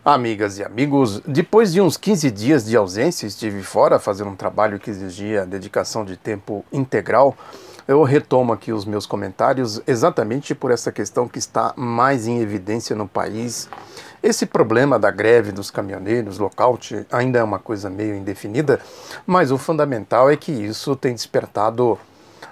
Amigas e amigos, depois de uns 15 dias de ausência, estive fora fazendo um trabalho que exigia dedicação de tempo integral. Eu retomo aqui os meus comentários exatamente por essa questão que está mais em evidência no país. Esse problema da greve dos caminhoneiros, lockout, ainda é uma coisa meio indefinida, mas o fundamental é que isso tem despertado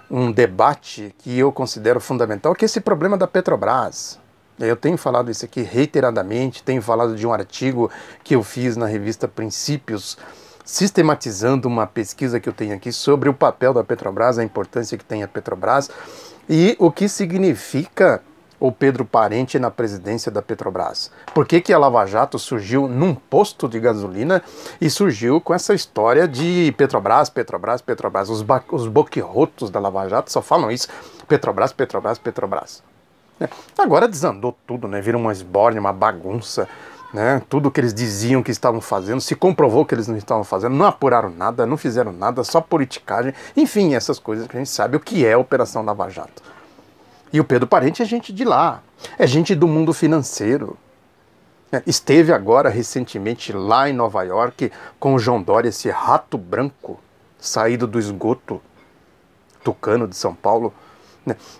um debate que eu considero fundamental, que é esse problema da Petrobras. Eu tenho falado isso aqui reiteradamente, tenho falado de um artigo que eu fiz na revista Princípios, sistematizando uma pesquisa que eu tenho aqui sobre o papel da Petrobras, a importância que tem a Petrobras e o que significa o Pedro Parente na presidência da Petrobras. Por que que a Lava Jato surgiu num posto de gasolina e surgiu com essa história de Petrobras, Petrobras, Petrobras. Os boquirrotos da Lava Jato só falam isso, Petrobras, Petrobras, Petrobras. Agora desandou tudo, né? Vira uma esbórnia, uma bagunça, né? Tudo que eles diziam que estavam fazendo, se comprovou que eles não estavam fazendo, não apuraram nada, não fizeram nada, só politicagem, enfim, essas coisas que a gente sabe o que é a Operação Lava Jato. E o Pedro Parente é gente de lá, é gente do mundo financeiro. Esteve agora recentemente lá em Nova York com o João Dória, esse rato branco saído do esgoto tucano de São Paulo.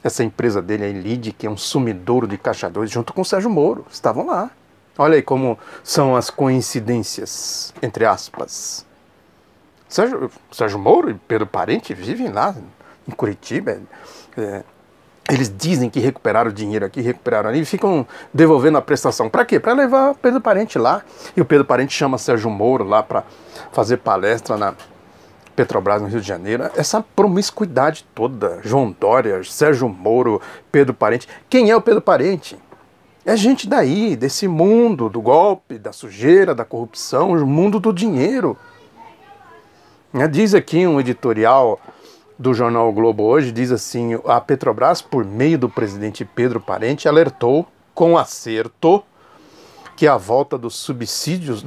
Essa empresa dele, a Elide, que é um sumidouro de Caixa 2, junto com o Sérgio Moro, estavam lá. Olha aí como são as coincidências, entre aspas. Sérgio Moro e Pedro Parente vivem lá em Curitiba. Eles dizem que recuperaram o dinheiro aqui, recuperaram ali, e ficam devolvendo a prestação. Para quê? Para levar o Pedro Parente lá. E o Pedro Parente chama Sérgio Moro lá para fazer palestra na Petrobras no Rio de Janeiro. Essa promiscuidade toda, João Dória, Sérgio Moro, Pedro Parente. Quem é o Pedro Parente? É gente daí, desse mundo do golpe, da sujeira, da corrupção, o mundo do dinheiro. Diz aqui um editorial do jornal o Globo hoje, diz assim: a Petrobras, por meio do presidente Pedro Parente, alertou com acerto que a volta dos subsídios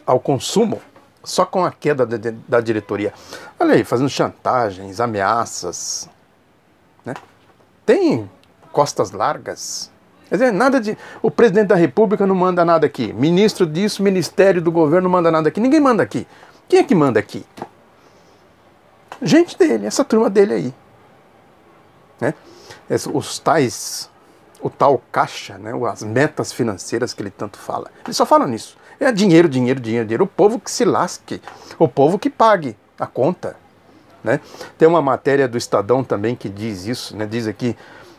ao consumo só com a queda da diretoria. Olha aí, fazendo chantagens, ameaças, né? Tem costas largas. Quer dizer, nada de... O presidente da República não manda nada aqui. Ministro disso, Ministério do Governo não manda nada aqui. Ninguém manda aqui. Quem é que manda aqui? Gente dele, essa turma dele aí. Né? O tal caixa, né? As metas financeiras que ele tanto fala. Ele só fala nisso. É dinheiro, dinheiro, dinheiro, dinheiro. O povo que se lasque. O povo que pague a conta. Né? Tem uma matéria do Estadão também que diz isso. Né? Diz aqui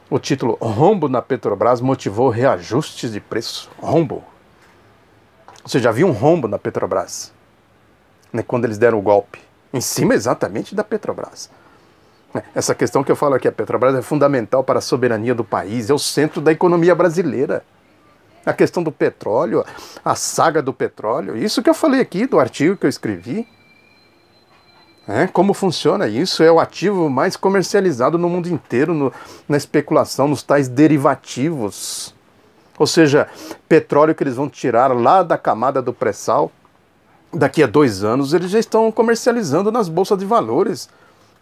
o título: Rombo na Petrobras motivou reajustes de preço. Rombo. Você já viu um rombo na Petrobras? Né? Quando eles deram o golpe. Em cima exatamente da Petrobras. Essa questão que eu falo aqui, a Petrobras é fundamental para a soberania do país. É o centro da economia brasileira. A questão do petróleo, a saga do petróleo, isso que eu falei aqui do artigo que eu escrevi. Como funciona isso? É o ativo mais comercializado no mundo inteiro, na especulação, nos tais derivativos. Ou seja, petróleo que eles vão tirar lá da camada do pré-sal, daqui a 2 anos eles já estão comercializando nas bolsas de valores.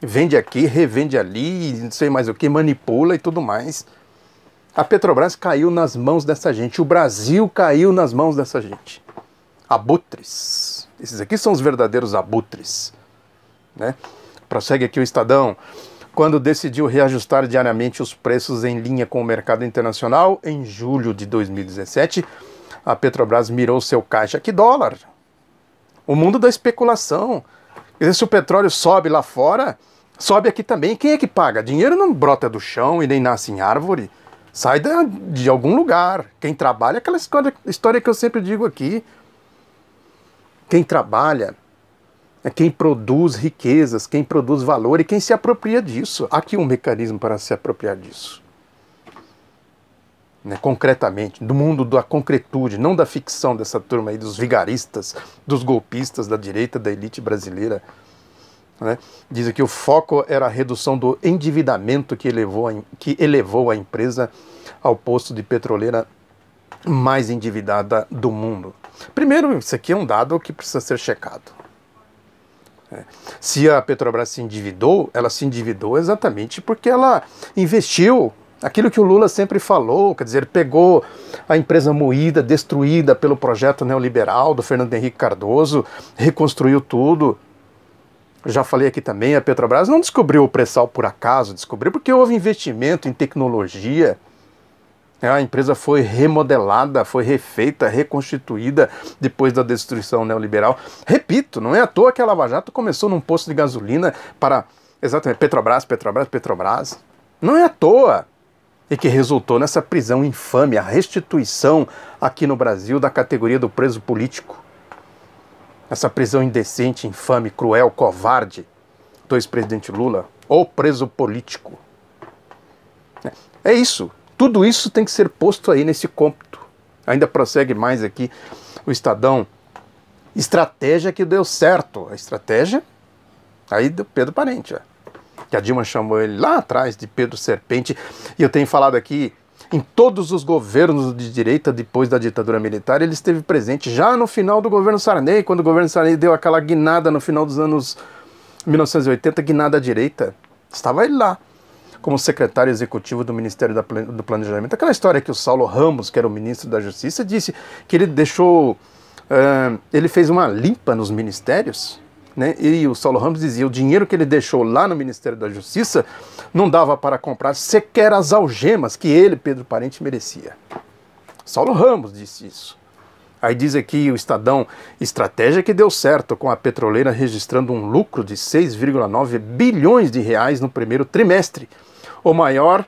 Vende aqui, revende ali, não sei mais o que, manipula e tudo mais. A Petrobras caiu nas mãos dessa gente. O Brasil caiu nas mãos dessa gente. Abutres. Esses aqui são os verdadeiros abutres. Né? Prossegue aqui o Estadão. Quando decidiu reajustar diariamente os preços em linha com o mercado internacional, em julho de 2017, a Petrobras mirou seu caixa. Que dólar? O mundo da especulação. Se o petróleo sobe lá fora, sobe aqui também. Quem é que paga? Dinheiro não brota do chão e nem nasce em árvore. Sai de algum lugar. Quem trabalha, aquela história que eu sempre digo aqui. Quem trabalha é quem produz riquezas, quem produz valor e quem se apropria disso. Há aqui um mecanismo para se apropriar disso. Concretamente, do mundo da concretude, não da ficção dessa turma aí, dos vigaristas, dos golpistas da direita, da elite brasileira. Né? Diz que o foco era a redução do endividamento que elevou a empresa ao posto de petroleira mais endividada do mundo. Primeiro, isso aqui é um dado que precisa ser checado. Se a Petrobras se endividou, ela se endividou exatamente porque ela investiu Aquilo que o Lula sempre falou, quer dizer, ele pegou a empresa moída, destruída pelo projeto neoliberal do Fernando Henrique Cardoso, reconstruiu tudo. Já falei aqui também, a Petrobras não descobriu o pré-sal por acaso, descobriu porque houve investimento em tecnologia. A empresa foi remodelada, foi refeita, reconstituída depois da destruição neoliberal. Repito, não é à toa que a Lava Jato começou num posto de gasolina para, exatamente, Petrobras, Petrobras, Petrobras. Não é à toa. E que resultou nessa prisão infame, a restituição aqui no Brasil da categoria do preso político. Essa prisão indecente, infame, cruel, covarde do ex-presidente Lula, ou preso político. É isso. Tudo isso tem que ser posto aí nesse cômputo. Ainda prossegue mais aqui o Estadão. Estratégia que deu certo. A estratégia aí do Pedro Parente, ó. Que a Dilma chamou ele lá atrás de Pedro Serpente. E eu tenho falado aqui, em todos os governos de direita depois da ditadura militar, ele esteve presente já no final do governo Sarney, quando o governo Sarney deu aquela guinada no final dos anos 1980, guinada à direita. Estava ele lá, como secretário executivo do Ministério do Planejamento. Aquela história que o Saulo Ramos, que era o ministro da Justiça, disse que ele deixou... ele fez uma limpa nos ministérios, né? E o Saulo Ramos dizia, o dinheiro que ele deixou lá no Ministério da Justiça não dava para comprar sequer as algemas que ele, Pedro Parente, merecia. Saulo Ramos disse isso. Aí diz aqui o Estadão, estratégia que deu certo, com a petroleira registrando um lucro de 6,9 bilhões de reais no primeiro trimestre, o maior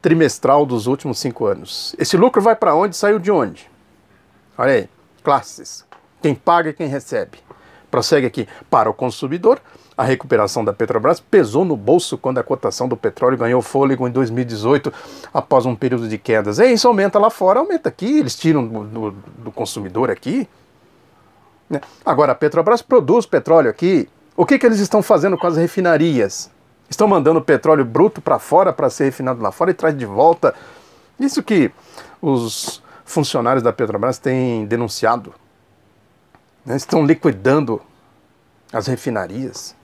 trimestral dos últimos 5 anos. Esse lucro vai para onde? Saiu de onde? Olha aí, classes. Quem paga e quem recebe. Prossegue aqui. Para o consumidor, a recuperação da Petrobras pesou no bolso quando a cotação do petróleo ganhou fôlego em 2018, após um período de quedas. E isso aumenta lá fora, aumenta aqui, eles tiram do consumidor aqui. Né? Agora, a Petrobras produz petróleo aqui. O que eles estão fazendo com as refinarias? Estão mandando petróleo bruto para fora para ser refinado lá fora e traz de volta. Isso que os funcionários da Petrobras têm denunciado. Né? Estão liquidando as refinarias.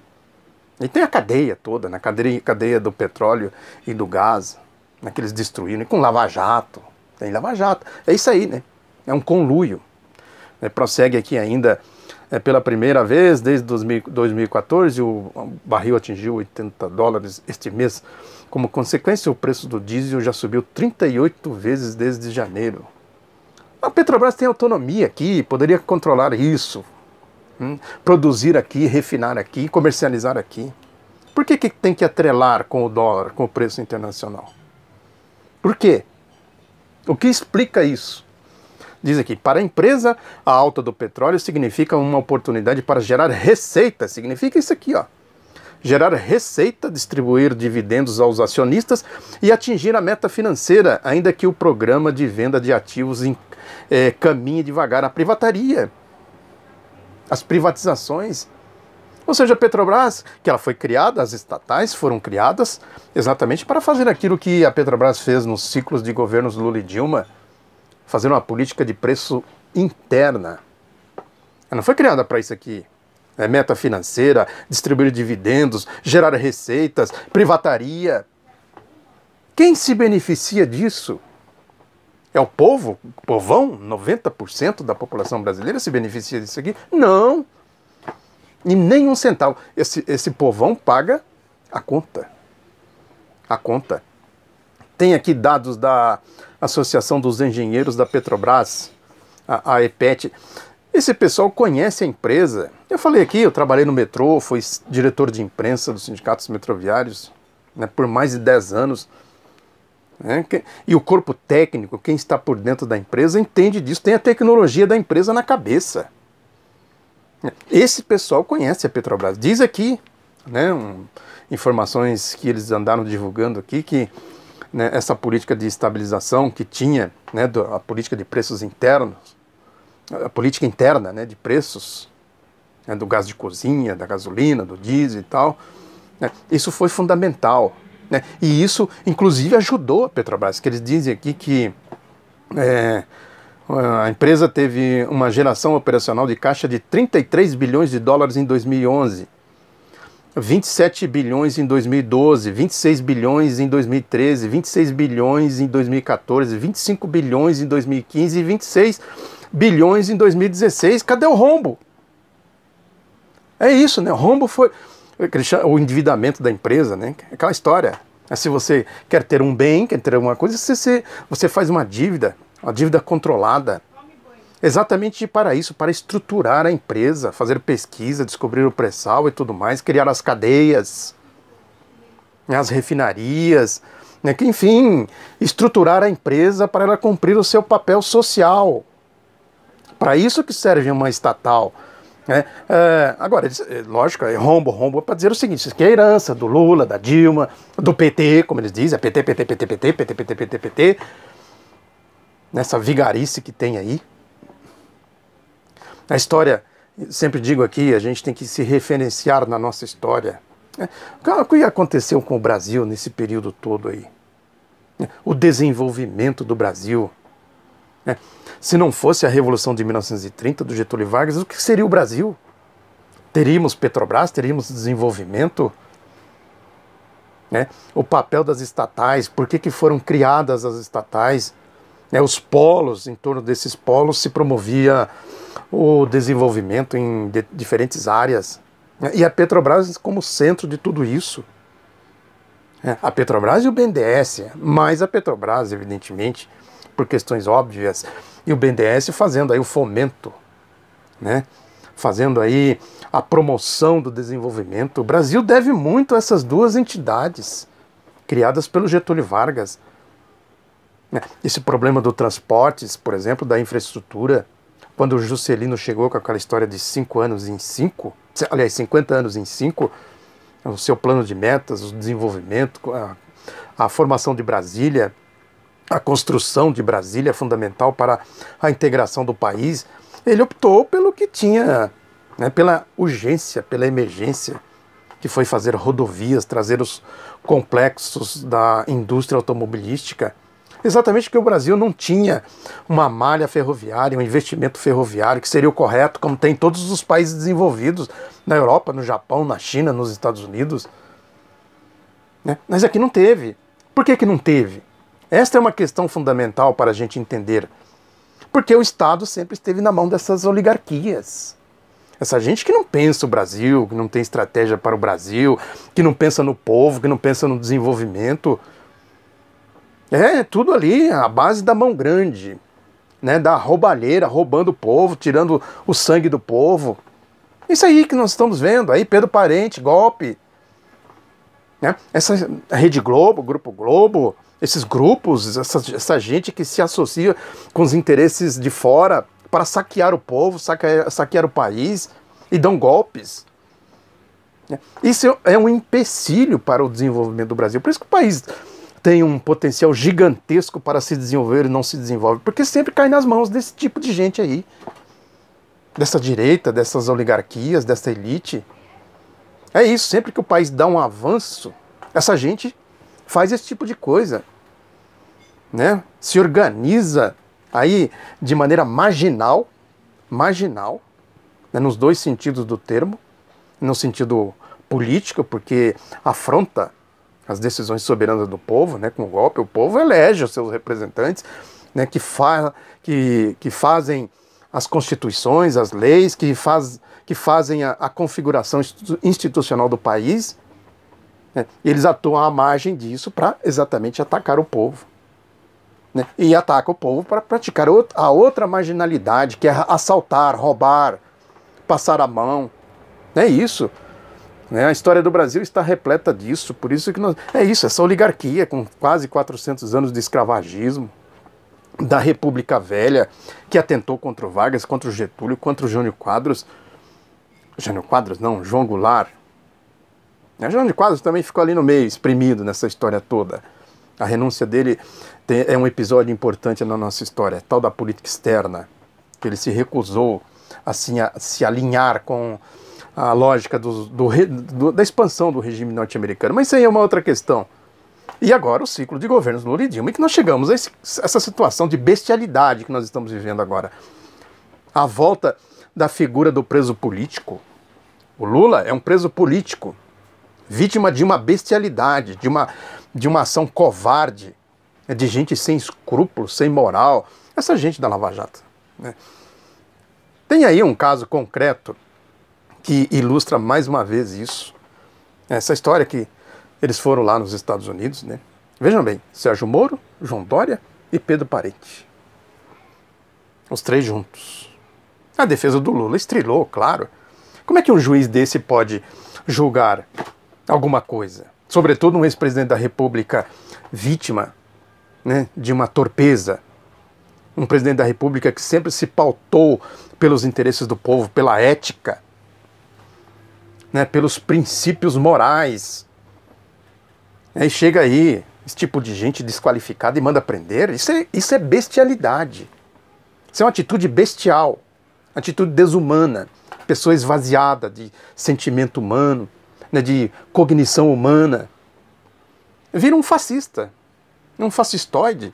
E tem a cadeia toda, né? Cadeia do petróleo e do gás, né? Que eles destruíram. E com lava-jato. Tem lava-jato. É isso aí, né? É um conluio. Prossegue aqui ainda, pela primeira vez desde 2014, o barril atingiu $80 este mês. Como consequência, o preço do diesel já subiu 38 vezes desde janeiro. A Petrobras tem autonomia aqui, poderia controlar isso, produzir aqui, refinar aqui, comercializar aqui. Por que tem que atrelar com o dólar, com o preço internacional? Por quê? O que explica isso? Diz aqui, para a empresa, a alta do petróleo significa uma oportunidade para gerar receita. Significa isso aqui, ó. Gerar receita, distribuir dividendos aos acionistas e atingir a meta financeira, ainda que o programa de venda de ativos caminhe devagar. A privataria, as privatizações. Ou seja, a Petrobras, que ela foi criada, as estatais foram criadas exatamente para fazer aquilo que a Petrobras fez nos ciclos de governos Lula e Dilma, fazer uma política de preço interna. Ela não foi criada para isso aqui. É meta financeira, distribuir dividendos, gerar receitas, privataria. Quem se beneficia disso? É o povo? O povão? 90% da população brasileira se beneficia disso aqui? Não. E nem um centavo. Esse povão paga a conta. A conta. Tem aqui dados da Associação dos Engenheiros da Petrobras, a EPET. Esse pessoal conhece a empresa. Eu falei aqui, eu trabalhei no metrô, fui diretor de imprensa dos sindicatos metroviários, né, por mais de 10 anos. Né, e o corpo técnico, quem está por dentro da empresa, entende disso, tem a tecnologia da empresa na cabeça. Esse pessoal conhece a Petrobras. Diz aqui, né, informações que eles andaram divulgando aqui, que né, essa política de estabilização que tinha, né, a política de preços internos, a política interna, né, de preços, né, do gás de cozinha, da gasolina, do diesel e tal, né, isso foi fundamental. Né, e isso, inclusive, ajudou a Petrobras, que eles dizem aqui que a empresa teve uma geração operacional de caixa de 33 bilhões de dólares em 2011. 27 bilhões em 2012, 26 bilhões em 2013, 26 bilhões em 2014, 25 bilhões em 2015 e 26 bilhões em 2016. Cadê o rombo? É isso, né? O rombo foi o endividamento da empresa, né? Aquela história. Se você quer ter um bem, quer ter alguma coisa, você faz uma dívida controlada. Exatamente para isso, para estruturar a empresa, fazer pesquisa, descobrir o pré-sal e tudo mais, criar as cadeias, né, as refinarias, né, que, enfim, estruturar a empresa para ela cumprir o seu papel social. Para isso que serve uma estatal. Né? Agora, lógico, rombo para dizer o seguinte: isso aqui é a herança do Lula, da Dilma, do PT, como eles dizem, é PT, PT, PT, PT, PT, PT, PT, PT, nessa vigarice que tem aí. A história, sempre digo aqui, a gente tem que se referenciar na nossa história. O que aconteceu com o Brasil nesse período todo aí? O desenvolvimento do Brasil. Se não fosse a Revolução de 1930 do Getúlio Vargas, o que seria o Brasil? Teríamos Petrobras, teríamos desenvolvimento? O papel das estatais, por que foram criadas as estatais? Os polos, em torno desses polos se promovia o desenvolvimento em diferentes áreas. E a Petrobras como centro de tudo isso. A Petrobras e o BNDES, mais a Petrobras, evidentemente, por questões óbvias, e o BNDES fazendo aí o fomento, né? Fazendo aí a promoção do desenvolvimento. O Brasil deve muito a essas duas entidades criadas pelo Getúlio Vargas. Esse problema do transportes, por exemplo, da infraestrutura, quando o Juscelino chegou com aquela história de 5 anos em 5, aliás, 50 anos em 5, o seu plano de metas, o desenvolvimento, a formação de Brasília, a construção de Brasília é fundamental para a integração do país, ele optou pelo que tinha, pela urgência, pela emergência, que foi fazer rodovias, trazer os complexos da indústria automobilística, exatamente porque o Brasil não tinha uma malha ferroviária, um investimento ferroviário que seria o correto, como tem todos os países desenvolvidos, na Europa, no Japão, na China, nos Estados Unidos. Mas aqui não teve. Por que não teve? Esta é uma questão fundamental para a gente entender. Porque o Estado sempre esteve na mão dessas oligarquias. Essa gente que não pensa o Brasil, que não tem estratégia para o Brasil, que não pensa no povo, que não pensa no desenvolvimento. Tudo ali, a base da mão grande, da roubalheira, roubando o povo, tirando o sangue do povo. Isso aí que nós estamos vendo, aí Pedro Parente, golpe. Essa Rede Globo, Grupo Globo, esses grupos, essa gente que se associa com os interesses de fora para saquear o povo, saquear o país e dão golpes. Isso é um empecilho para o desenvolvimento do Brasil. Por isso que o país tem um potencial gigantesco para se desenvolver e não se desenvolve, porque sempre cai nas mãos desse tipo de gente aí, dessa direita, dessas oligarquias, dessa elite. É isso, sempre que o país dá um avanço, essa gente faz esse tipo de coisa, se organiza aí de maneira marginal, nos dois sentidos do termo, no sentido político, porque afronta as decisões soberanas do povo, com o golpe. O povo elege os seus representantes, que fazem as constituições, as leis, que fazem a configuração institucional do país. Eles atuam à margem disso para exatamente atacar o povo. E ataca o povo para praticar a outra marginalidade, que é assaltar, roubar, passar a mão. É isso. A história do Brasil está repleta disso, por isso que essa oligarquia com quase 400 anos de escravagismo, da República Velha, que atentou contra o Vargas, contra o Getúlio, contra o Jânio Quadros. João Goulart. Jânio Quadros também ficou ali no meio, espremido nessa história toda. A renúncia dele é um episódio importante na nossa história, tal da política externa, que ele se recusou assim, a se alinhar com a lógica da expansão do regime norte-americano. Mas isso aí é uma outra questão. E agora o ciclo de governos Lula e Dilma, e que nós chegamos a essa situação de bestialidade que nós estamos vivendo agora. A volta da figura do preso político. O Lula é um preso político. vítima de uma bestialidade, de uma ação covarde, de gente sem escrúpulos, sem moral, essa gente da Lava Jato, né? Tem aí um caso concreto que ilustra mais uma vez isso. Essa história que eles foram lá nos Estados Unidos, né? Vejam bem, Sérgio Moro, João Dória e Pedro Parente. Os três juntos. A defesa do Lula estrelou, claro. Como é que um juiz desse pode julgar alguma coisa? Sobretudo um ex-presidente da República vítima, né, de uma torpeza. Um presidente da República que sempre se pautou pelos interesses do povo, pela ética, né, pelos princípios morais. E chega aí esse tipo de gente desqualificada e manda prender. Isso é bestialidade. Isso é uma atitude bestial, atitude desumana, pessoa esvaziada de sentimento humano, né, de cognição humana. Vira um fascista, um fascistoide.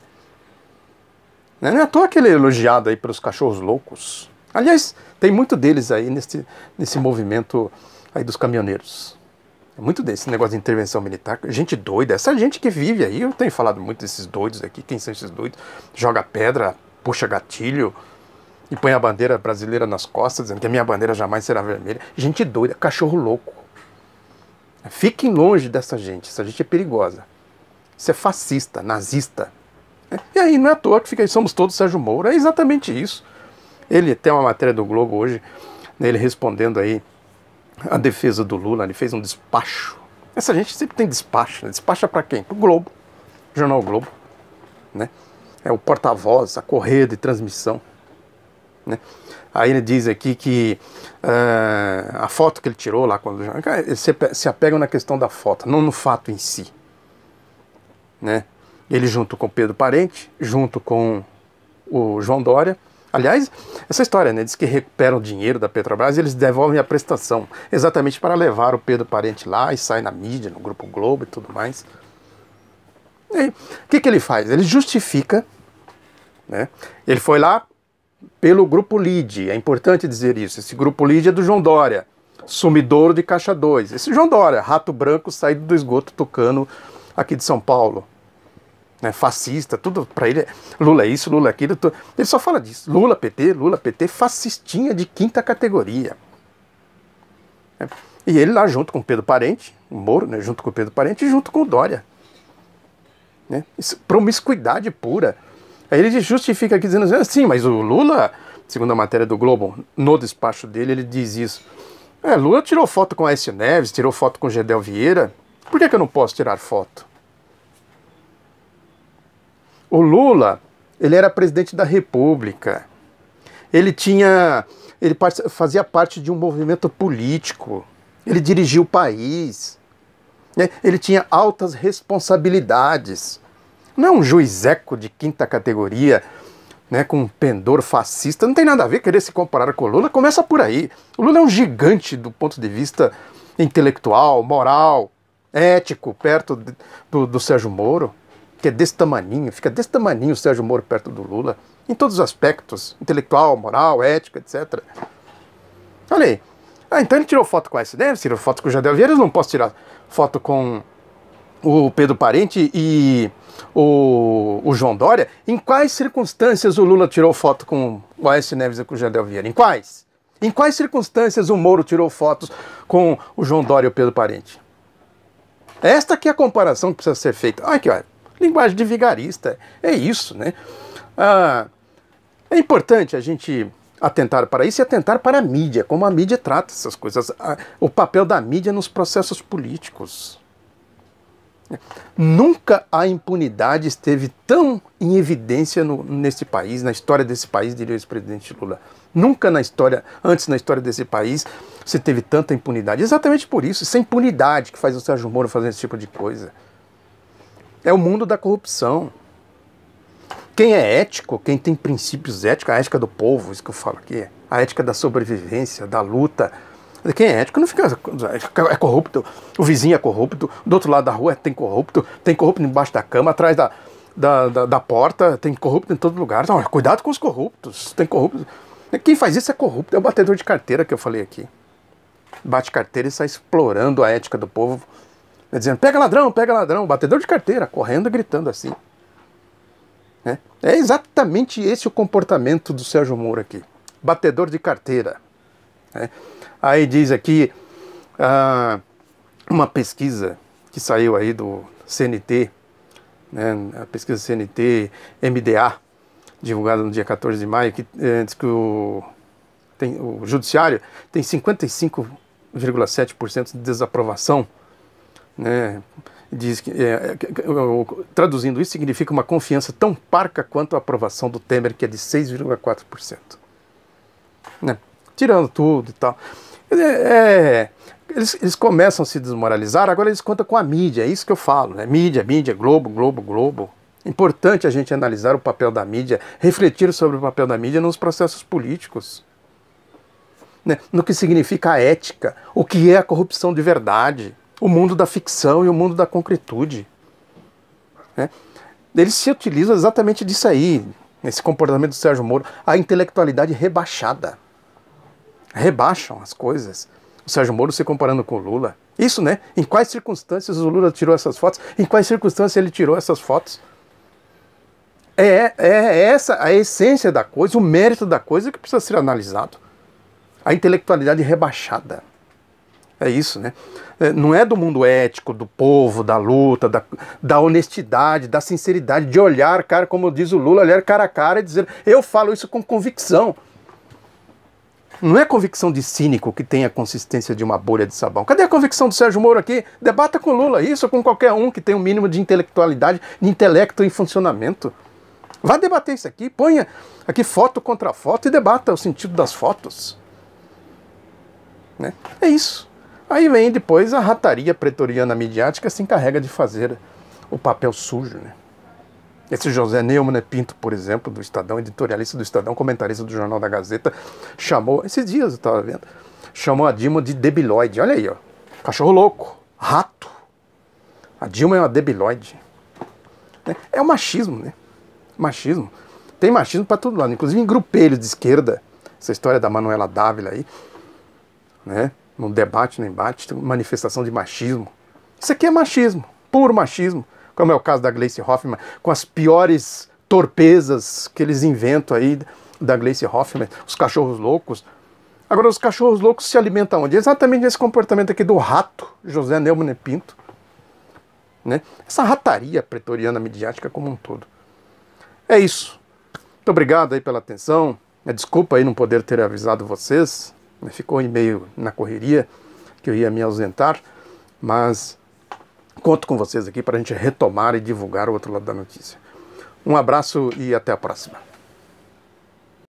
Não é à toa que ele é elogiado aí pelos cachorros loucos. Aliás, tem muito deles aí nesse movimento aí dos caminhoneiros. É muito desse negócio de intervenção militar. Gente doida, essa gente que vive aí, eu tenho falado muito desses doidos aqui. Quem são esses doidos? Joga pedra, puxa gatilho e põe a bandeira brasileira nas costas, dizendo que a minha bandeira jamais será vermelha. Gente doida, cachorro louco. Fiquem longe dessa gente, essa gente é perigosa. Isso é fascista, nazista. E aí não é à toa que fica aí, somos todos Sérgio Moro, é exatamente isso. Ele tem uma matéria do Globo hoje, né, ele respondendo aí a defesa do Lula, ele fez um despacho. Essa gente sempre tem despacho, né? Despacha para quem? Para o Globo, Jornal Globo, né? É o porta-voz, a correia de transmissão, né? Aí ele diz aqui que a foto que ele tirou lá, quando se apegam na questão da foto, não no fato em si, né? Ele junto com Pedro Parente, junto com o João Dória. Aliás, essa história, né, diz que recuperam o dinheiro da Petrobras e eles devolvem a prestação, exatamente para levar o Pedro Parente lá e sair na mídia, no Grupo Globo e tudo mais. E aí, o que ele faz? Ele justifica, né? Ele foi lá pelo Grupo Lide, é importante dizer isso. Esse Grupo Lide é do João Dória, sumidouro de Caixa 2. Esse João Dória, rato branco saído do esgoto tucano aqui de São Paulo. Né, fascista, tudo para ele, Lula é isso, Lula é aquilo, ele só fala disso, Lula PT, fascistinha de quinta categoria. E ele lá junto com o Pedro Parente, o Moro, né, junto com o Pedro Parente e junto com o Dória. Né, isso, promiscuidade pura. Aí ele justifica aqui dizendo assim, mas o Lula, segundo a matéria do Globo, no despacho dele, ele diz isso. Lula tirou foto com Aécio Neves, tirou foto com Gedel Vieira, por que eu não posso tirar foto? O Lula, ele era presidente da República, ele fazia parte de um movimento político, ele dirigia o país, né? Ele tinha altas responsabilidades. Não é um juizeco de quinta categoria, né, com um pendor fascista, não tem nada a ver querer se comparar com o Lula, começa por aí. O Lula é um gigante do ponto de vista intelectual, moral, ético, perto do Sérgio Moro. Que é desse tamaninho, fica desse tamaninho o Sérgio Moro perto do Lula, em todos os aspectos, intelectual, moral, ética, etc. Olha aí. Então ele tirou foto com a Aécio Neves, tirou foto com o Gedel Vieira, eu não posso tirar foto com o Pedro Parente e o João Dória. Em quais circunstâncias o Lula tirou foto com o Aécio Neves e com o Gedel Vieira? Em quais? Em quais circunstâncias o Moro tirou fotos com o João Dória e o Pedro Parente? Esta aqui é a comparação que precisa ser feita. Olha aqui, olha. Linguagem de vigarista, é isso, né? É importante a gente atentar para isso e atentar para a mídia, como a mídia trata essas coisas, o papel da mídia nos processos políticos. Nunca a impunidade esteve tão em evidência nesse país, na história desse país, diria o ex-presidente Lula. Nunca antes na história desse país, se teve tanta impunidade. Exatamente por isso, essa impunidade que faz o Sérgio Moro fazer esse tipo de coisa. É o mundo da corrupção. Quem é ético, quem tem princípios éticos, a ética do povo, isso que eu falo aqui, a ética da sobrevivência, da luta. Quem é ético não fica, é corrupto, o vizinho é corrupto, do outro lado da rua tem corrupto embaixo da cama, atrás da porta, tem corrupto em todo lugar. Então, cuidado com os corruptos, tem corrupto. Quem faz isso é corrupto, é o batedor de carteira que eu falei aqui. bate carteira e sai explorando a ética do povo, dizendo, pega ladrão, batedor de carteira, correndo e gritando assim. É exatamente esse o comportamento do Sérgio Moro aqui, batedor de carteira. Aí diz aqui, uma pesquisa que saiu aí do CNT, a pesquisa CNT MDA, divulgada no dia 14 de maio, que diz que o judiciário tem 55,7% de desaprovação, diz que, traduzindo isso, significa uma confiança tão parca quanto a aprovação do Temer, que é de 6,4%. Tirando tudo e tal. Eles começam a se desmoralizar, agora eles contam com a mídia, é isso que eu falo, mídia, Globo. Importante a gente analisar o papel da mídia, refletir sobre o papel da mídia nos processos políticos. No que significa a ética, o que é a corrupção de verdade, o mundo da ficção e o mundo da concretude. Eles se utilizam exatamente disso aí, esse comportamento do Sérgio Moro, a intelectualidade rebaixada. Rebaixam as coisas. O Sérgio Moro se comparando com o Lula. Isso, Em quais circunstâncias o Lula tirou essas fotos? Em quais circunstâncias ele tirou essas fotos? É essa a essência da coisa, o mérito da coisa que precisa ser analisado. A intelectualidade rebaixada. É isso, Não é do mundo ético, do povo, da luta, da honestidade, da sinceridade, de olhar, cara, como diz o Lula, olhar cara a cara e dizer, eu falo isso com convicção. Não é convicção de cínico que tem a consistência de uma bolha de sabão. Cadê a convicção do Sérgio Moro aqui? Debata com o Lula, isso, com qualquer um que tem um mínimo de intelectualidade, de intelecto em funcionamento. Vá debater isso aqui, ponha aqui foto contra foto e debata o sentido das fotos. É isso. Aí vem depois a rataria pretoriana midiática se encarrega de fazer o papel sujo. Esse José Neumann Pinto, por exemplo, do Estadão, editorialista do Estadão, comentarista do Jornal da Gazeta, chamou, esses dias eu estava vendo, chamou a Dilma de debilóide. Olha aí, cachorro louco, rato. A Dilma é uma debilóide. É o machismo, Machismo. Tem machismo para todo lado, inclusive em grupelhos de esquerda. Essa história da Manuela Dávila aí, no debate, no embate, manifestação de machismo. Isso aqui é machismo, puro machismo. Como é o caso da Gleice Hoffmann, com as piores torpezas que eles inventam aí da Gleice Hoffmann, os cachorros loucos. Agora, os cachorros loucos se alimentam onde? Exatamente nesse comportamento aqui do rato, José Neumann Pinto. Essa rataria pretoriana midiática como um todo. É isso. Muito obrigado aí pela atenção. Desculpa aí não poder ter avisado vocês. Ficou meio na correria que eu ia me ausentar, mas conto com vocês aqui para a gente retomar e divulgar o outro lado da notícia. Um abraço e até a próxima.